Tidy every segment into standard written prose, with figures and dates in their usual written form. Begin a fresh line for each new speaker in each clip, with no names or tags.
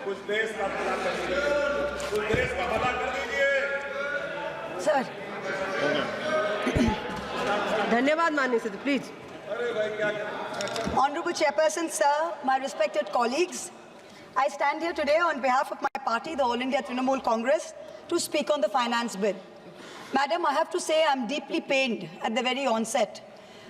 कुछ देश का भला कर दीजिए, कुछ देश का भला कर दीजिए।
सर धन्यवाद माननीय सदस्य, please.
Honorable Chairperson, sir, my respected colleagues, I stand here today on behalf of my party, the All India Trinamool Congress, to speak on the finance bill. Madam, I have to say I'm deeply pained at the very onset.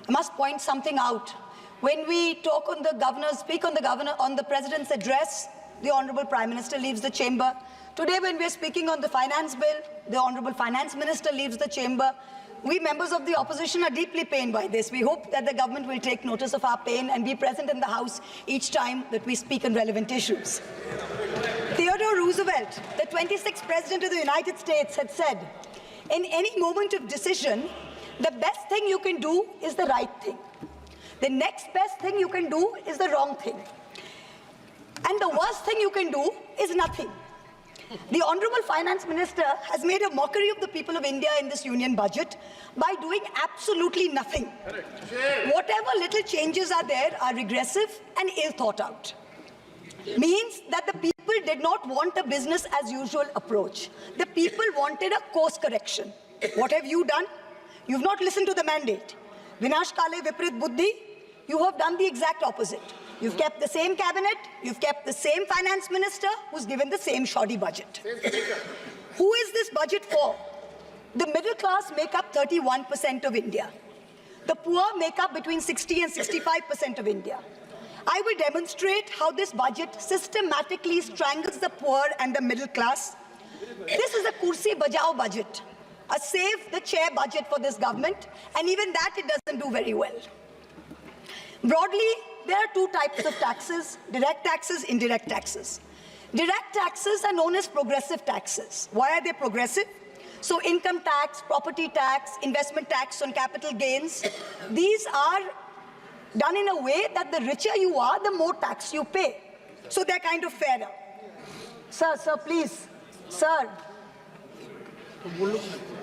I must point something out. When we talk on the governor's, speak on the president's address, the Honorable Prime Minister leaves the chamber. Today, when we are speaking on the finance bill, the Honorable Finance Minister leaves the chamber. We members of the opposition are deeply pained by this. We hope that the government will take notice of our pain and be present in the House each time that we speak on relevant issues. Theodore Roosevelt, the 26th President of the United States, had said, in any moment of decision, the best thing you can do is the right thing. The next best thing you can do is the wrong thing. And the worst thing you can do is nothing. The Honorable Finance Minister has made a mockery of the people of India in this union budget by doing absolutely nothing. Whatever little changes are there are regressive and ill thought out. Means that the people did not want a business as usual approach. The people wanted a course correction. What have you done? You've not listened to the mandate. Vinash Kale Viprit Buddhi, you have done the exact opposite. You've kept the same cabinet, you've kept the same finance minister who's given the same shoddy budget. Who is this budget for? The middle class make up 31% of India. The poor make up between 60 and 65% of India. I will demonstrate how this budget systematically strangles the poor and the middle class. This is a kursi bajao budget, a save the chair budget for this government, and even that it doesn't do very well. Broadly, there are two types of taxes: direct taxes, indirect taxes. Direct taxes are known as progressive taxes. Why are they progressive? So income tax, property tax, investment tax on capital gains, these are done in a way that the richer you are, the more tax you pay. So they're kind of fairer. Sir, please. Sir.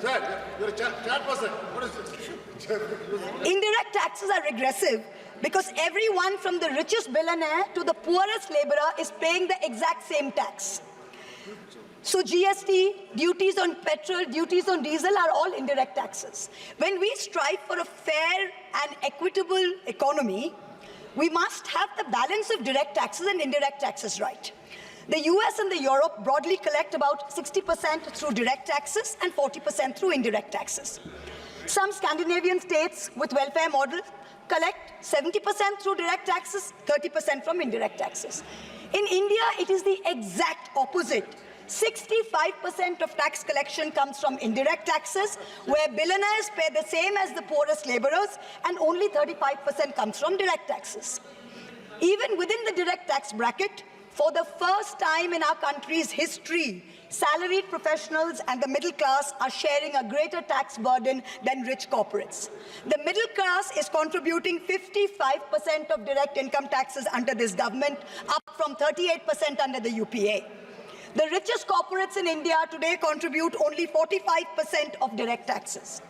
Sir, you're a chat person. What is it?
Indirect taxes are regressive because everyone from the richest billionaire to the poorest laborer is paying the exact same tax. So GST, duties on petrol, duties on diesel are all indirect taxes. When we strive for a fair and equitable economy, we must have the balance of direct taxes and indirect taxes right. The US and the Europe broadly collect about 60% through direct taxes and 40% through indirect taxes. Some Scandinavian states with welfare models collect 70% through direct taxes, 30% from indirect taxes. In India, it is the exact opposite. 65% of tax collection comes from indirect taxes, where billionaires pay the same as the poorest laborers, and only 35% comes from direct taxes. Even within the direct tax bracket, for the first time in our country's history, salaried professionals and the middle class are sharing a greater tax burden than rich corporates. The middle class is contributing 55% of direct income taxes under this government, up from 38% under the UPA. The richest corporates in India today contribute only 45% of direct taxes.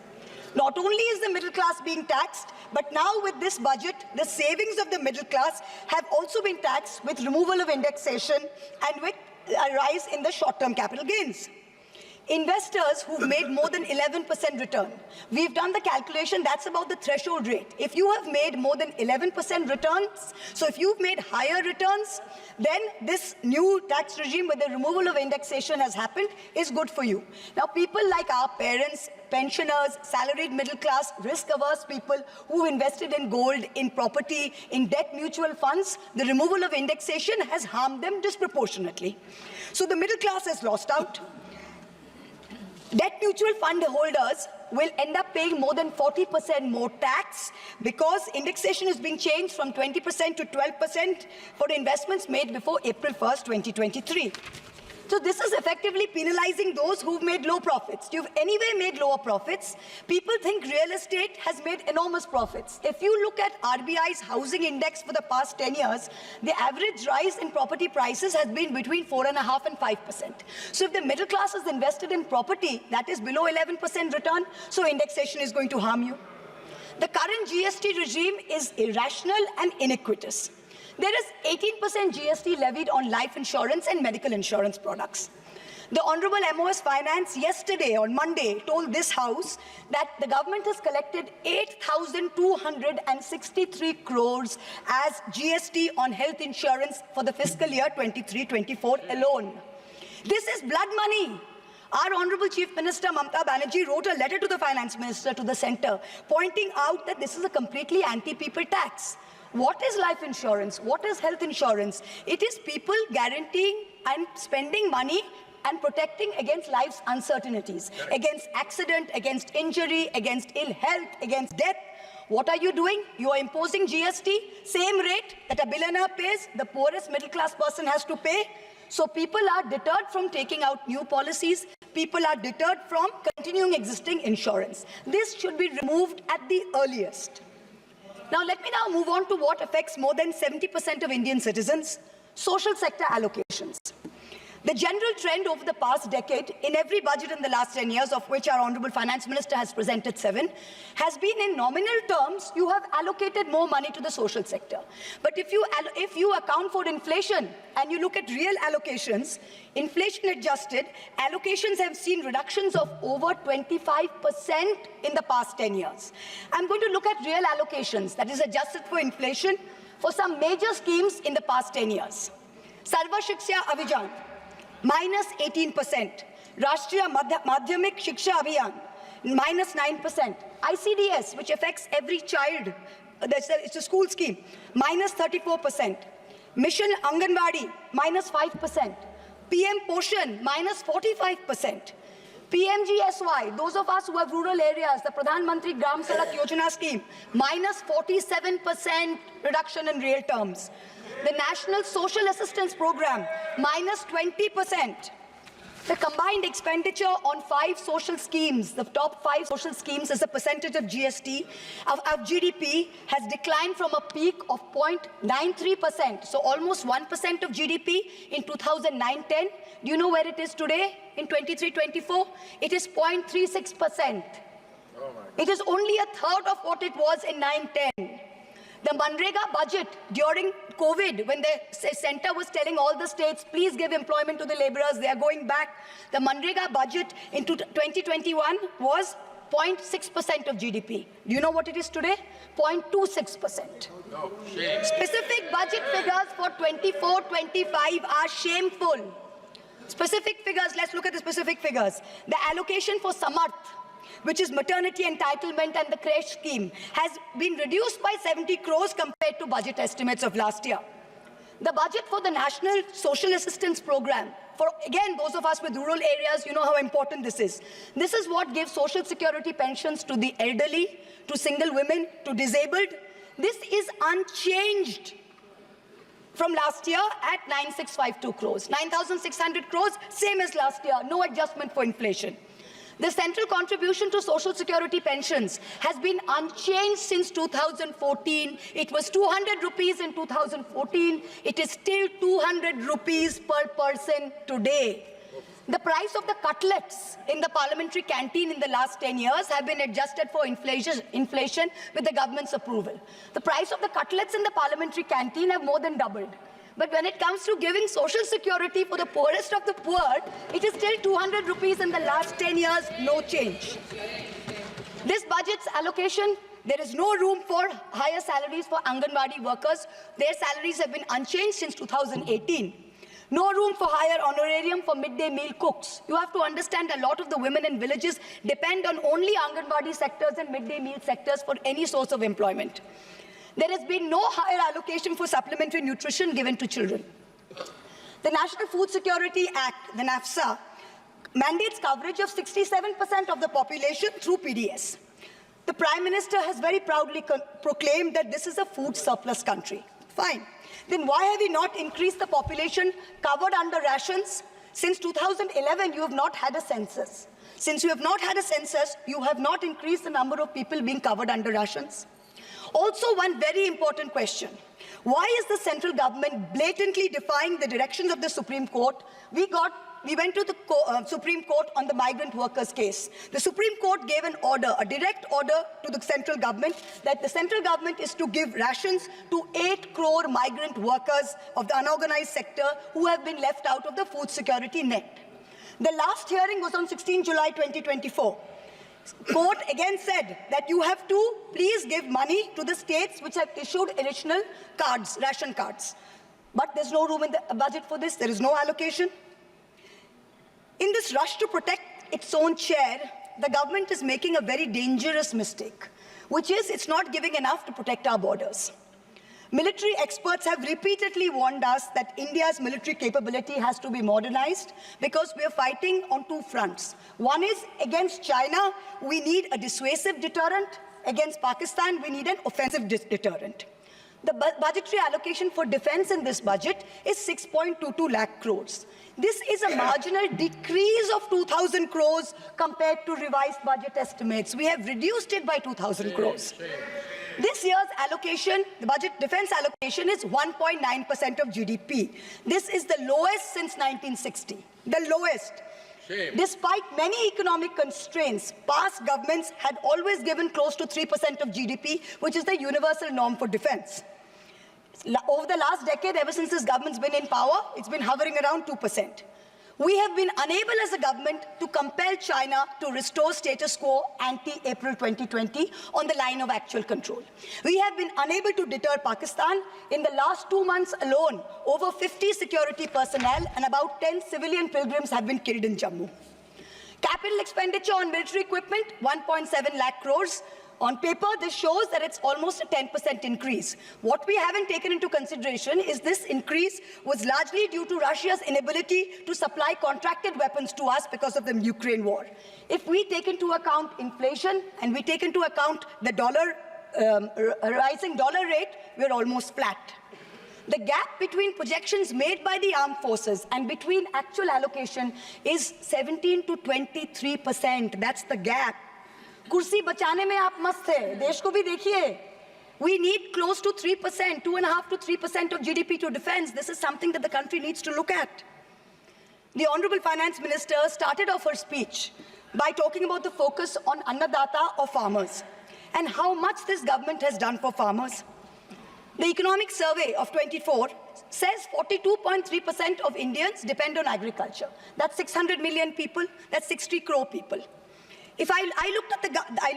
Not only is the middle class being taxed, but now with this budget, the savings of the middle class have also been taxed with removal of indexation and with a rise in the short-term capital gains. Investors who've made more than 11% return, we've done the calculation, that's about the threshold rate. If you have made more than 11% returns, so if you've made higher returns, then this new tax regime with the removal of indexation has happened is good for you. Now, people like our parents, pensioners, salaried middle class, risk-averse people who invested in gold, in property, in debt mutual funds, the removal of indexation has harmed them disproportionately. So the middle class has lost out. Debt mutual fund holders will end up paying more than 40% more tax because indexation is being changed from 20% to 12% for investments made before April 1st, 2023. So this is effectively penalizing those who've made low profits. You've anyway made lower profits. People think real estate has made enormous profits. If you look at RBI's housing index for the past 10 years, the average rise in property prices has been between 4.5% and 5%. So if the middle class is invested in property, that is below 11% return, so indexation is going to harm you. The current GST regime is irrational and iniquitous. There is 18% GST levied on life insurance and medical insurance products. The Honorable MOS Finance yesterday, on Monday, told this House that the government has collected 8,263 crores as GST on health insurance for the fiscal year 23-24 alone. This is blood money. Our Honorable Chief Minister Mamata Banerjee wrote a letter to the Finance Minister, to the Centre, pointing out that this is a completely anti-people tax. What is life insurance? What is health insurance? It is people guaranteeing and spending money and protecting against life's uncertainties, against accident, against injury, against ill health, against death. What are you doing? You are imposing GST, same rate that a billionaire pays, the poorest middle-class person has to pay. So people are deterred from taking out new policies. People are deterred from continuing existing insurance. This should be removed at the earliest. Now, let me now move on to what affects more than 70% of Indian citizens, social sector allocations. The general trend over the past decade, in every budget in the last 10 years, of which our Honorable Finance Minister has presented 7, has been in nominal terms, you have allocated more money to the social sector. But if you account for inflation and you look at real allocations, inflation adjusted, allocations have seen reductions of over 25% in the past 10 years. I'm going to look at real allocations, that is adjusted for inflation, for some major schemes in the past 10 years. Sarva Shiksha Abhijan, minus 18%. Rashtriya Madhyamik Shiksha Abhiyan, minus 9%. ICDS, which affects every child, it's a school scheme, minus 34%. Mission Anganwadi, minus 5%. PM Poshan, minus 45%. PMGSY, those of us who have rural areas, the Pradhan Mantri Gram Sadak Yojana scheme, minus 47% reduction in real terms. The National Social Assistance Program, minus 20%. The combined expenditure on 5 social schemes, the top 5 social schemes as a percentage of GST, of GDP, has declined from a peak of 0.93%, so almost 1% of GDP in 2009-10. Do you know where it is today in 23-24? It is 0.36%. It is only a third of what it was in 9-10. The Manrega budget during COVID, when the centre was telling all the states, please give employment to the labourers, they are going back. The Manrega budget in 2021 was 0.6% of GDP. Do you know what it is today? 0.26%. No, specific budget figures for 24-25 are shameful. Specific figures, let's look at the specific figures. The allocation for Samarth, which is maternity entitlement and the creche scheme, has been reduced by 70 crores compared to budget estimates of last year. The budget for the National Social Assistance Program, for again those of us with rural areas, you know how important this is. This is what gives social security pensions to the elderly, to single women, to disabled. This is unchanged from last year at 9,652 crores. 9,600 crores, same as last year, no adjustment for inflation. The central contribution to social security pensions has been unchanged since 2014. It was 200 rupees in 2014. It is still 200 rupees per person today. The price of the cutlets in the parliamentary canteen in the last 10 years have been adjusted for inflation with the government's approval. The price of the cutlets in the parliamentary canteen have more than doubled. But when it comes to giving social security for the poorest of the poor, it is still 200 rupees in the last 10 years, no change. This budget's allocation, there is no room for higher salaries for Anganwadi workers. Their salaries have been unchanged since 2018. No room for higher honorarium for midday meal cooks. You have to understand a lot of the women in villages depend on only Anganwadi sectors and midday meal sectors for any source of employment. There has been no higher allocation for supplementary nutrition given to children. The National Food Security Act, the NAFSA, mandates coverage of 67% of the population through PDS. The Prime Minister has very proudly proclaimed that this is a food surplus country. Fine. Then why have we not increased the population covered under rations? Since 2011, you have not had a census. Since you have not had a census, you have not increased the number of people being covered under rations. Also, one very important question. Why is the central government blatantly defying the directions of the Supreme Court? We we went to the Supreme Court on the migrant workers case. The Supreme Court gave an order, a direct order to the central government, that the central government is to give rations to 8 crore migrant workers of the unorganized sector who have been left out of the food security net. The last hearing was on 16 July 2024. Court again said that you have to please give money to the states which have issued additional cards, ration cards. But there's no room in the budget for this. There is no allocation. In this rush to protect its own chair, the government is making a very dangerous mistake, which is it's not giving enough to protect our borders. Military experts have repeatedly warned us that India's military capability has to be modernized because we are fighting on 2 fronts. One is against China, we need a dissuasive deterrent. Against Pakistan, we need an offensive deterrent. The budgetary allocation for defense in this budget is 6.22 lakh crores. This is a marginal decrease of 2,000 crores compared to revised budget estimates. We have reduced it by 2,000 crores. This year's allocation, the budget defense allocation, is 1.9% of GDP. This is the lowest since 1960, the lowest. Shame. Despite many economic constraints, past governments had always given close to 3% of GDP, which is the universal norm for defense. Over the last decade, ever since this government's been in power, it's been hovering around 2%. We have been unable as a government to compel China to restore status quo ante-April 2020 on the line of actual control. We have been unable to deter Pakistan. In the last 2 months alone, over 50 security personnel and about 10 civilian pilgrims have been killed in Jammu. Capital expenditure on military equipment, 1.7 lakh crores. On paper, this shows that it's almost a 10% increase. What we haven't taken into consideration is this increase was largely due to Russia's inability to supply contracted weapons to us because of the Ukraine war. If we take into account inflation and we take into account the rising dollar rate, we're almost flat. The gap between projections made by the armed forces and between actual allocation is 17 to 23%. That's the gap. कुर्सी बचाने में आप मस्त थे, देश को भी देखिए. We need close to 3%, 2.5 to 3% of GDP to defense. This is something that the country needs to look at. The Honorable Finance Minister started off her speech by talking about the focus on Annadata or farmers and how much this government has done for farmers. The Economic Survey of 24 says 42.3% of Indians depend on agriculture. That's 600 million people, that's 60 crore people. If I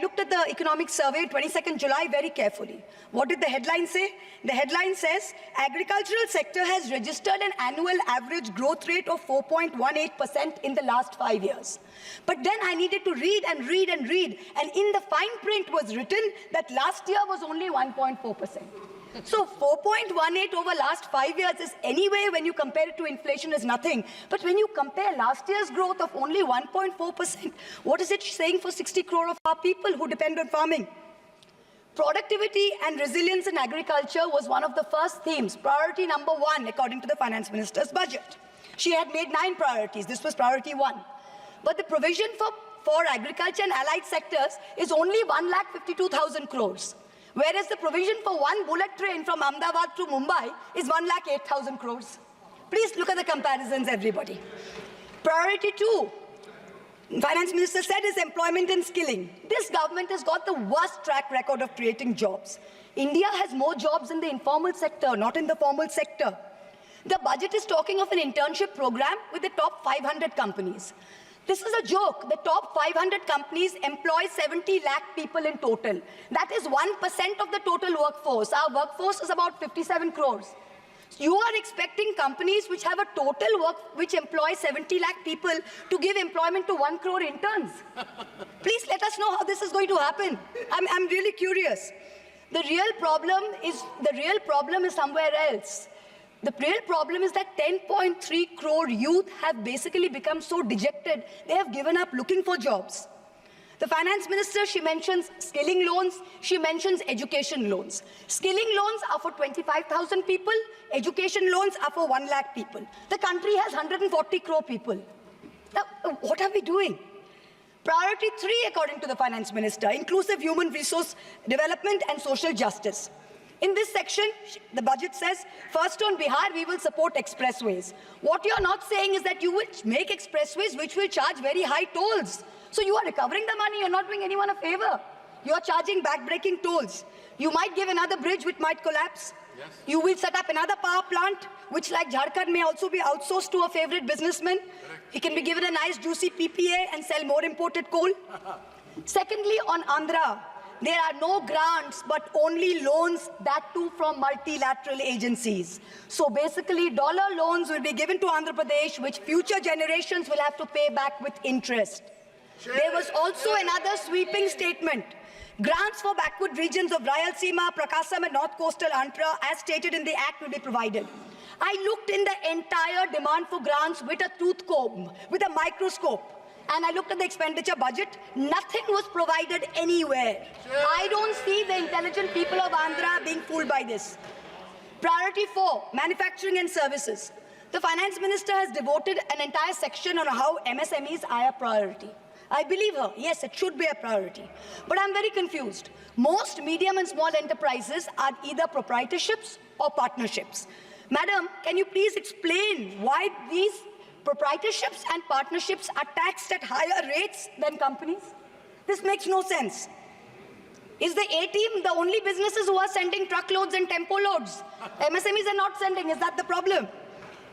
looked at the Economic Survey, 22nd July, very carefully. What did the headline say? The headline says, agricultural sector has registered an annual average growth rate of 4.18% in the last 5 years. But then I needed to read and read and read, and in the fine print was written that last year was only 1.4%. So 4.18 over last 5 years is anyway, when you compare it to inflation, is nothing. But when you compare last year's growth of only 1.4%, what is it saying for 60 crore of our people who depend on farming? Productivity and resilience in agriculture was one of the first themes, priority number 1, according to the Finance Minister's budget. She had made 9 priorities. This was priority 1. But the provision for agriculture and allied sectors is only 1,52,000 crores. Whereas the provision for 1 bullet train from Ahmedabad to Mumbai is 1,08,000 crores. Please look at the comparisons, everybody. Priority 2, Finance Minister said, is employment and skilling. This government has got the worst track record of creating jobs. India has more jobs in the informal sector, not in the formal sector. The budget is talking of an internship program with the top 500 companies. This is a joke. The top 500 companies employ 70 lakh people in total. That is 1% of the total workforce. Our workforce is about 57 crores. You are expecting companies which have a total which employ 70 lakh people to give employment to 1 crore interns. Please let us know how this is going to happen. I'm really curious. The real problem is somewhere else. The real problem is that 10.3 crore youth have basically become so dejected, they have given up looking for jobs. The Finance Minister, she mentions skilling loans, she mentions education loans. Skilling loans are for 25,000 people, education loans are for 1 lakh people. The country has 140 crore people. Now, what are we doing? Priority 3, according to the Finance Minister, inclusive human resource development and social justice. In this section, the budget says, first on Bihar, we will support expressways. What you're not saying is that you will make expressways which will charge very high tolls. So you are recovering the money, you're not doing anyone a favor. You're charging back-breaking tolls. You might give another bridge which might collapse. Yes. You will set up another power plant, which like Jharkhand may also be outsourced to a favorite businessman. Correct. He can be given a nice juicy PPA and sell more imported coal. Secondly, on Andhra, there are no grants, but only loans, that too from multilateral agencies. So basically, dollar loans will be given to Andhra Pradesh, which future generations will have to pay back with interest. There was also another sweeping statement. Grants for backward regions of Rayalaseema, Prakasam and North Coastal Andhra, as stated in the Act, will be provided. I looked in the entire demand for grants with a tooth comb, with a microscope. And I looked at the expenditure budget, nothing was provided anywhere. I don't see the intelligent people of Andhra being fooled by this. Priority 4, manufacturing and services. The finance minister has devoted an entire section on how MSMEs are a priority. I believe her, yes, it should be a priority. But I'm very confused. Most medium and small enterprises are either proprietorships or partnerships. Madam, can you please explain why these proprietorships and partnerships are taxed at higher rates than companies? This makes no sense. Is the A-team the only businesses who are sending truckloads and tempo loads? MSMEs are not sending, is that the problem?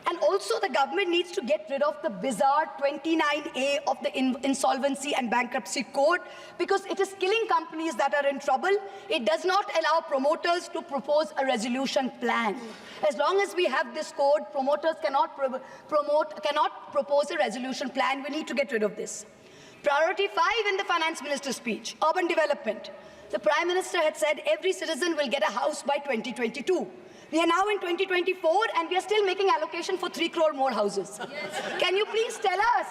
And also the government needs to get rid of the bizarre 29A of the Insolvency and Bankruptcy Code, because it is killing companies that are in trouble. It does not allow promoters to propose a resolution plan. As long as we have this code, promoters cannot propose a resolution plan. We need to get rid of this. Priority 5 in the finance minister's speech, urban development. The Prime Minister had said every citizen will get a house by 2022. We are now in 2024 and we are still making allocation for 3 crore more houses. Yes. Can you please tell us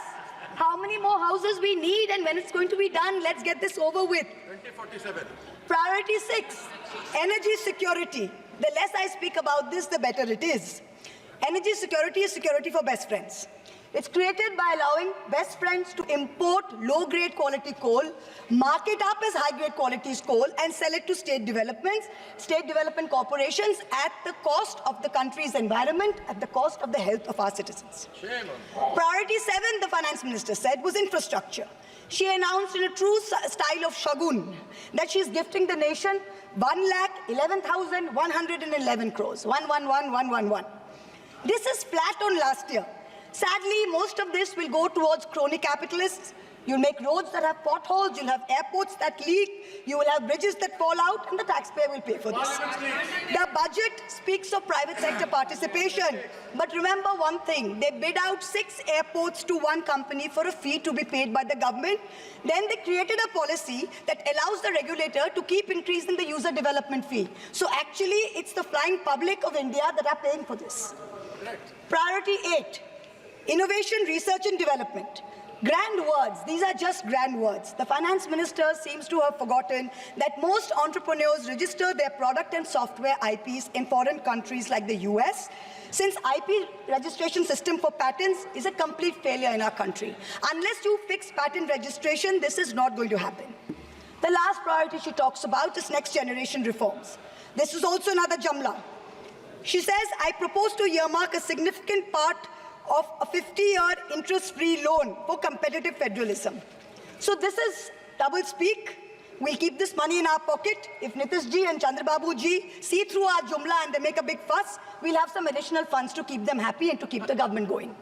how many more houses we need and when it's going to be done? Let's get this over with.
2047.
Priority 6, energy security. The less I speak about this, the better it is. Energy security is security for best friends. It's created by allowing best friends to import low-grade quality coal, mark it up as high-grade quality coal, and sell it to state development corporations at the cost of the country's environment, at the cost of the health of our citizens. Priority 7, the finance minister said, was infrastructure. She announced in a true style of Shagun that she is gifting the nation 1,11,111 crores. 111,111. This is flat on last year. Sadly, most of this will go towards crony capitalists. You'll make roads that have potholes, you'll have airports that leak, you will have bridges that fall out, and the taxpayer will pay for this. The budget speaks of private sector participation. But remember one thing, they bid out 6 airports to one company for a fee to be paid by the government. Then they created a policy that allows the regulator to keep increasing the user development fee. So actually, it's the flying public of India that are paying for this. Priority 8. Innovation, research and development. Grand words, these are just grand words. The finance minister seems to have forgotten that most entrepreneurs register their product and software IPs in foreign countries like the US, since IP registration system for patents is a complete failure in our country. Unless you fix patent registration, this is not going to happen. The last priority she talks about is next generation reforms. This is also another Jamla. She says, I propose to earmark a significant part of a 50-year interest-free loan for competitive federalism. So this is double speak. We'll keep this money in our pocket. If Nitish ji and Chandrababu ji see through our Jumla and they make a big fuss, we'll have some additional funds to keep them happy and to keep the government going.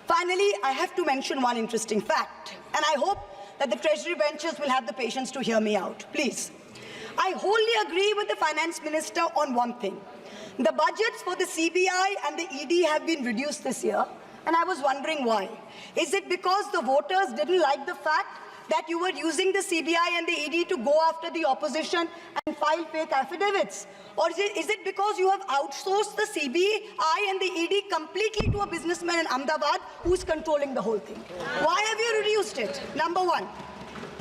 Finally, I have to mention one interesting fact, and I hope that the Treasury benches will have the patience to hear me out. Please. I wholly agree with the Finance Minister on one thing. The budgets for the CBI and the ED have been reduced this year, and I was wondering why. Is it because the voters didn't like the fact that you were using the CBI and the ED to go after the opposition and file fake affidavits? Or is it because you have outsourced the CBI and the ED completely to a businessman in Ahmedabad who's controlling the whole thing? Why have you reduced it? Number one,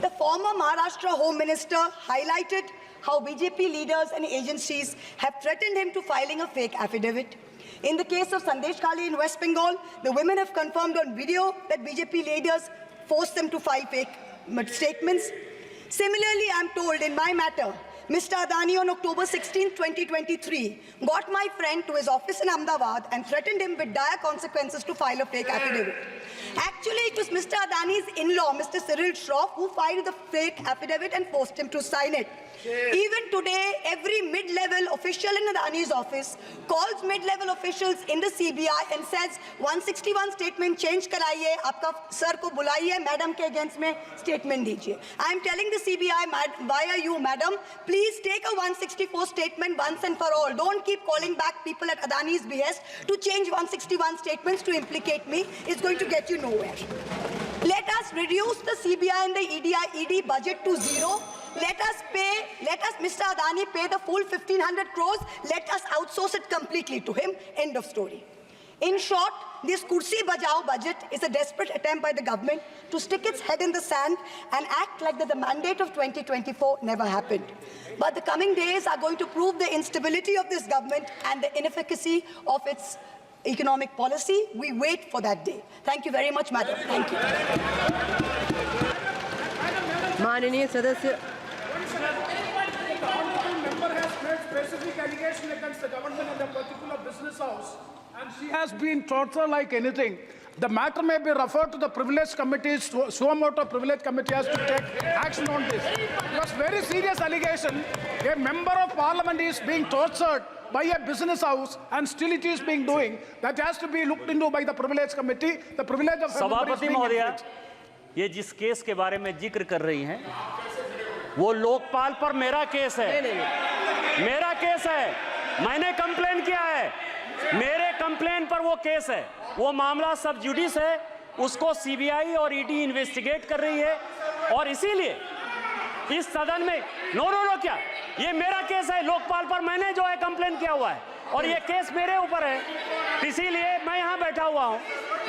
the former Maharashtra Home Minister highlighted how BJP leaders and agencies have threatened him to filing a fake affidavit. In the case of Sandesh Kali in West Bengal, the women have confirmed on video that BJP leaders forced them to file fake statements. Similarly, I'm told in my matter, Mr. Adani on October 16, 2023, got my friend to his office in Ahmedabad and threatened him with dire consequences to file a fake affidavit. Actually, it was Mr. Adani's in-law, Mr. Cyril Shroff, who filed the fake affidavit and forced him to sign it. Even today, every mid-level official in Adani's office calls mid-level officials in the CBI and says 161 statement change karaiye, aapka sir ko bulaiye, madam ke against mein statement dijiye. I am telling the CBI via you, madam, please take a 164 statement once and for all. Don't keep calling back people at Adani's behest to change 161 statements to implicate me. It's going to get you nowhere. Let us reduce the CBI and the ED budget to zero. Let us, Mr. Adani, pay the full 1,500 crores. Let us outsource it completely to him. End of story. In short, this Kursi Bajao budget is a desperate attempt by the government to stick its head in the sand and act like that the mandate of 2024 never happened. But the coming days are going to prove the instability of this government and the inefficacy of its economic policy. We wait for that day. Thank you very much, madam. Thank you.
माननीय सदस्य
The honorable member has made specific allegation against the government and a particular business house, and she has been tortured like anything. The matter may be referred to the privilege committee. Suo privilege committee has to take action on this. It was very serious allegation. A member of parliament is being tortured by a business house, and still it is being doing. That has to be looked into by the privilege committee. The privilege of
सभापति महोदया, ये जिस case के बारे में जिक्र कर रही हैं, वो लोकपाल पर मेरा केस है। मेरा केस है, मैंने कंप्लेन किया है, मेरे कंप्लेन पर वो केस है। वो मामला सब जुडिस है, उसको सीबीआई और ईडी इन्वेस्टिगेट कर रही है, और इसीलिए इस सदन में नो क्या, ये मेरा केस है लोकपाल पर, मैंने जो है कंप्लेन किया हुआ है, और ये केस मेरे ऊपर है, इसीलिए मैं यहाँ बैठा हुआ हूँ।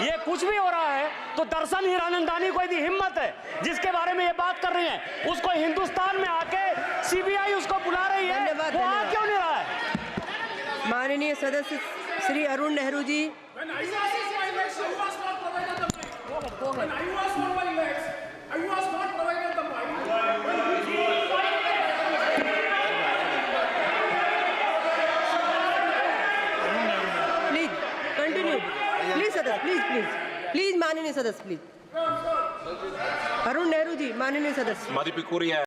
ये कुछ भी हो रहा है तो दरअसल हीरानंदानी को यदि हिम्मत है जिसके बारे में ये बात कर रही है, उसको हिंदुस्तान में आके सीबीआई उसको बुला रही है, वो आ क्यों नहीं रहा है?
माननीय सदस्य Shri Arun Nehru ji,
When I was on my legs, I was not provided the mic. When I was on my legs, I was not provided the mic.
Please continue, please सदस्य, प्लीज माननीय सदस्य, प्लीज अरुण नेहरू जी, माननीय सदस्य।
Mari Pikuria.